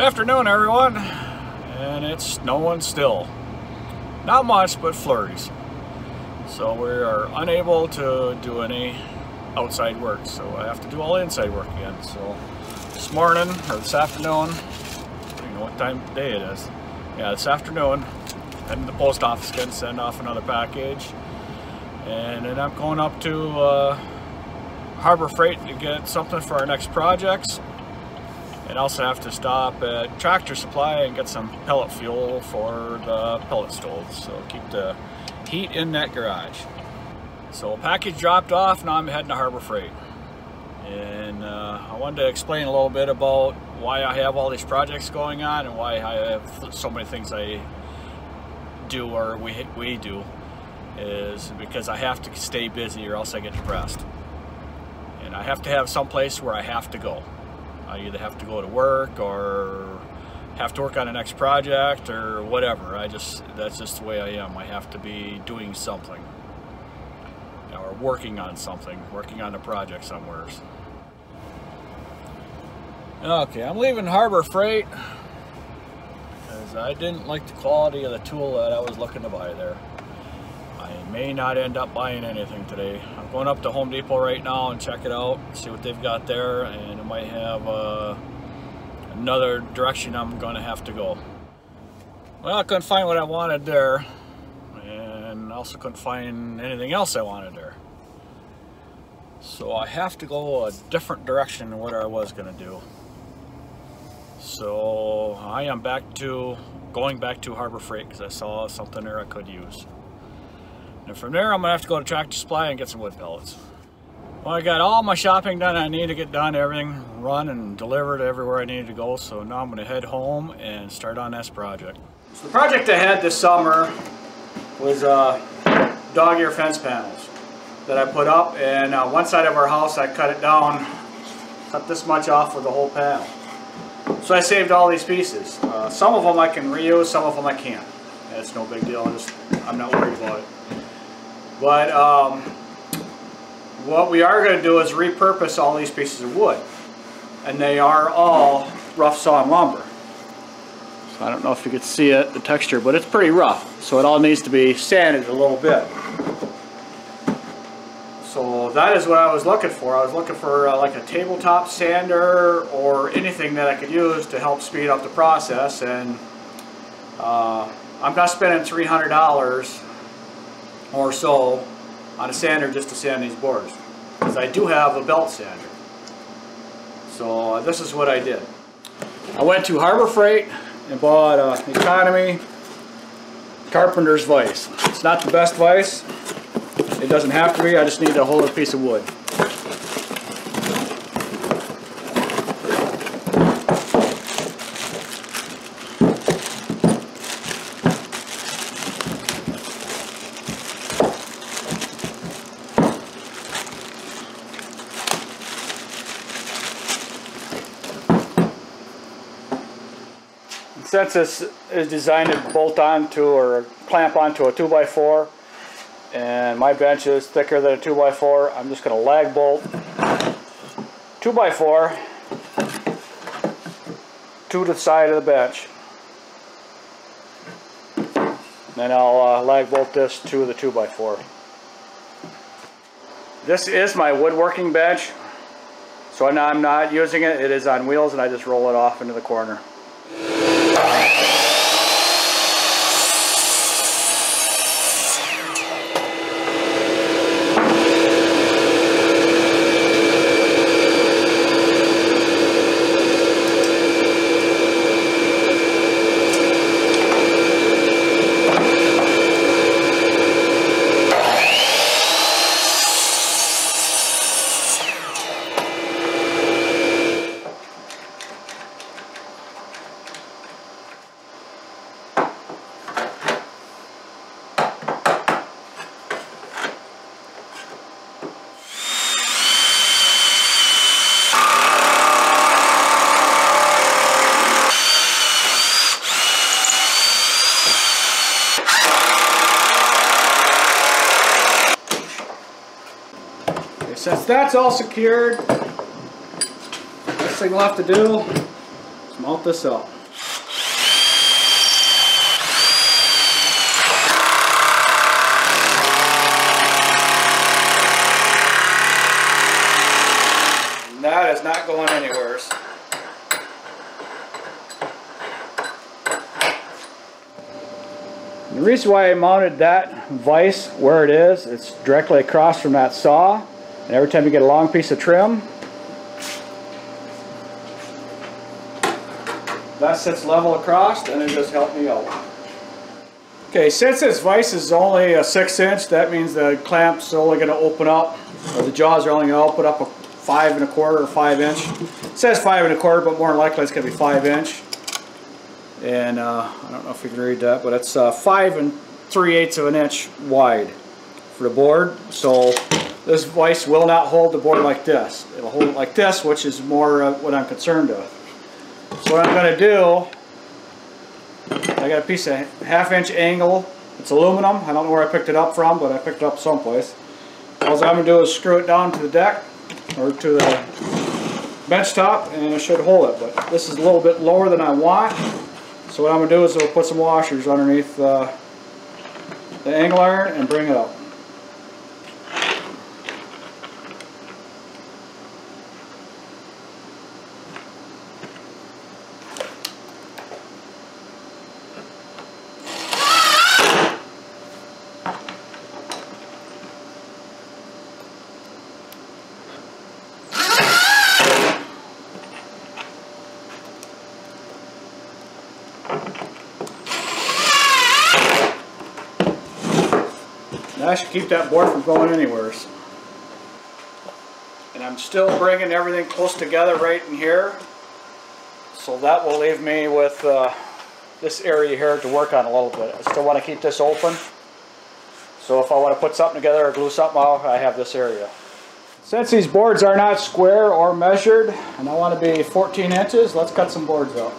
Good afternoon, everyone, and it's snowing still. Not much, but flurries. So we are unable to do any outside work, so I have to do all inside work again. So this morning, or this afternoon, I don't know what time of day it is. Yeah, this afternoon, heading to the post office again, send off another package. And then I'm going up to Harbor Freight to get something for our next projects. And also have to stop at Tractor Supply and get some pellet fuel for the pellet stove. So keep the heat in that garage. So package dropped off, now I'm heading to Harbor Freight. And I wanted to explain a little bit about why I have all these projects going on and why I have so many things I do, or we do, is because I have to stay busy or else I get depressed. And I have to have some place where I have to go. I either have to go to work or have to work on the next project or whatever. That's just the way I am. I have to be doing something, or working on something, working on a project somewhere. Okay, I'm leaving Harbor Freight because I didn't like the quality of the tool that I was looking to buy there. I may not end up buying anything today. I'm going up to Home Depot right now and check it out, see what they've got there, and it might have another direction I'm going to have to go. Well, I couldn't find what I wanted there, and also couldn't find anything else I wanted there. So I have to go a different direction than what I was going to do. So I am going back to Harbor Freight because I saw something there I could use. And from there, I'm going to have to go to Tractor Supply and get some wood pellets. Well, I got all my shopping done I need to get done, everything run and delivered everywhere I needed to go. So now I'm going to head home and start on this project. So the project I had this summer was dog ear fence panels that I put up. And one side of our house, I cut it down, cut this much off with the whole panel. So I saved all these pieces. Some of them I can reuse, some of them I can't. It's no big deal, I'm not worried about it. But what we are going to do is repurpose all these pieces of wood. And they are all rough sawn lumber. So I don't know if you can see it, the texture, but it's pretty rough. So it all needs to be sanded a little bit. So that is what I was looking for. I was looking for like a tabletop sander or anything that I could use to help speed up the process. And I'm not spending $300 or so on a sander just to sand these boards, because I do have a belt sander. So this is what I did. I went to Harbor Freight and bought an economy carpenter's vise. It's not the best vise. It doesn't have to be. I just need to hold a piece of wood. Since this is designed to bolt onto or clamp onto a 2x4, and my bench is thicker than a 2x4, I'm just going to lag bolt 2x4 to the side of the bench. Then I'll lag bolt this to the 2x4. This is my woodworking bench, so I'm not using it. It is on wheels, and I just roll it off into the corner. Since that's all secured, next thing we'll have to do is mount this up. is not going anywhere. The reason why I mounted that vise where it is, it's directly across from that saw, and every time you get a long piece of trim, that sits level across, and it just helped me out. Okay, since this vise is only a 6-inch, that means the clamp's only going to open up, or the jaws are only going to open up a 5 1/4 or 5-inch. It says 5 1/4, but more than likely it's going to be 5-inch. And I don't know if you can read that, but it's 5 3/8 of an inch wide for the board. So this vise will not hold the board like this. It'll hold it like this, which is more what I'm concerned with. So what I'm going to do, I got a piece of 1/2-inch angle. It's aluminum. I don't know where I picked it up from, but I picked it up someplace. All I'm going to do is screw it down to the deck, or to the bench top, and it should hold it. But this is a little bit lower than I want. So what I'm going to do is I'll put some washers underneath the angle iron and bring it up. That should keep that board from going anywhere. And I'm still bringing everything close together right in here. So that will leave me with this area here to work on a little bit. I still want to keep this open. So if I want to put something together or glue something out, I have this area. Since these boards are not square or measured, and I want to be 14 inches, let's cut some boards out.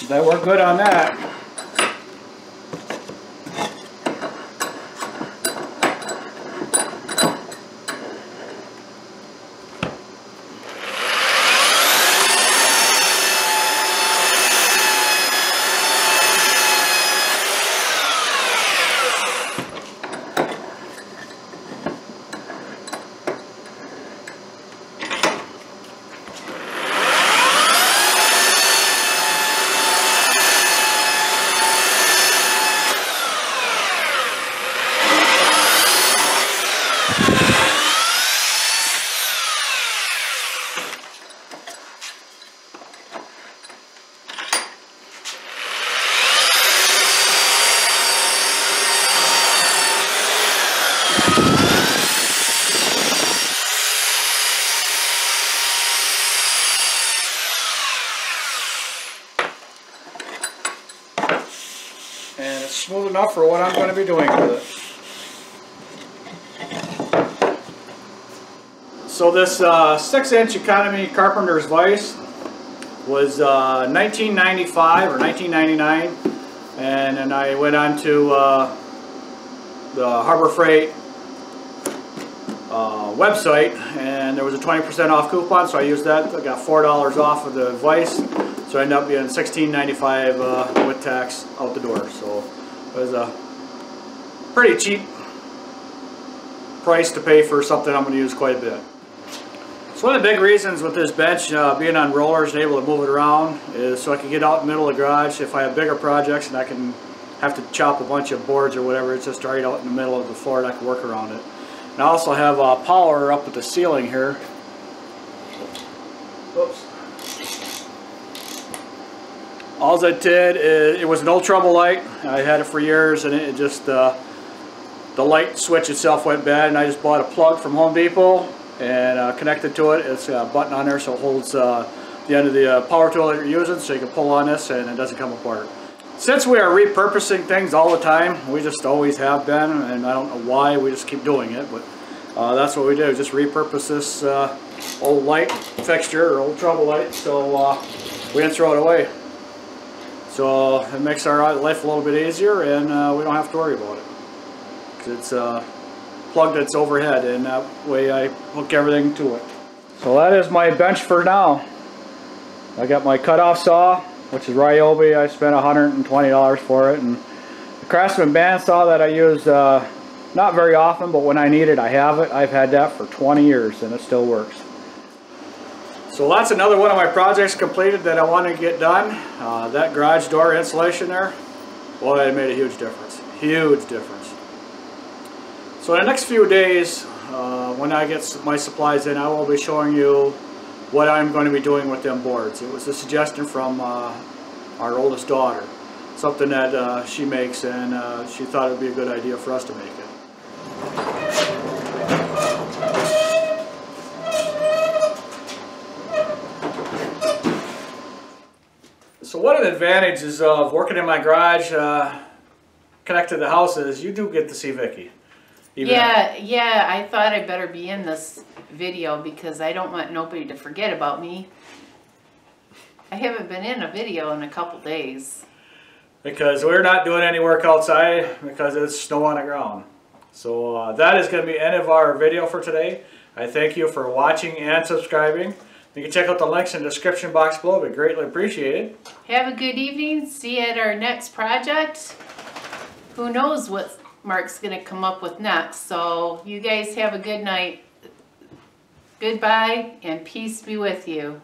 That worked good on that. enough for what I'm going to be doing with it. So this 6-inch economy carpenter's vise was 1995 or 1999, and then I went on to the Harbor Freight website, and there was a 20% off coupon, so I used that. I got $4 off of the vise, so I ended up being $16.95 with tax out the door. So it was a pretty cheap price to pay for something I'm going to use quite a bit. So one of the big reasons with this bench being on rollers and able to move it around is so I can get out in the middle of the garage if I have bigger projects and I can have to chop a bunch of boards or whatever. It's just right out in the middle of the floor and I can work around it. And I also have power up at the ceiling here. Oops. All I did is, it was an old trouble light. I had it for years, and it just the light switch itself went bad, and I just bought a plug from Home Depot and connected to it. It's a button on there, so it holds the end of the power tool that you're using, so you can pull on this and it doesn't come apart. Since we are repurposing things all the time, we just always have been, and I don't know why, we just keep doing it, but that's what we do, just repurpose this old light fixture or old trouble light, so we didn't throw it away. So it makes our life a little bit easier, and we don't have to worry about it. It's plugged its overhead, and that way I hook everything to it. So that is my bench for now. I got my cutoff saw, which is Ryobi. I spent $120 for it, and the Craftsman bandsaw that I use not very often, but when I need it, I have it. I've had that for 20 years, and it still works. So that's another one of my projects completed that I want to get done. That garage door insulation there, boy, it made a huge difference. Huge difference. So in the next few days, when I get my supplies in, I will be showing you what I'm going to be doing with them boards. It was a suggestion from our oldest daughter, something that she makes, and she thought it would be a good idea for us to make it. So one of the advantages of working in my garage connected to the house is you do get to see Vicki. Yeah, I thought I better be in this video because I don't want nobody to forget about me. I haven't been in a video in a couple days. Because we're not doing any work outside because it's snow on the ground. So that is going to be the end of our video for today. I thank you for watching and subscribing. You can check out the links in the description box below. It'd be greatly appreciated. Have a good evening. See you at our next project. Who knows what Mark's going to come up with next. So you guys have a good night. Goodbye and peace be with you.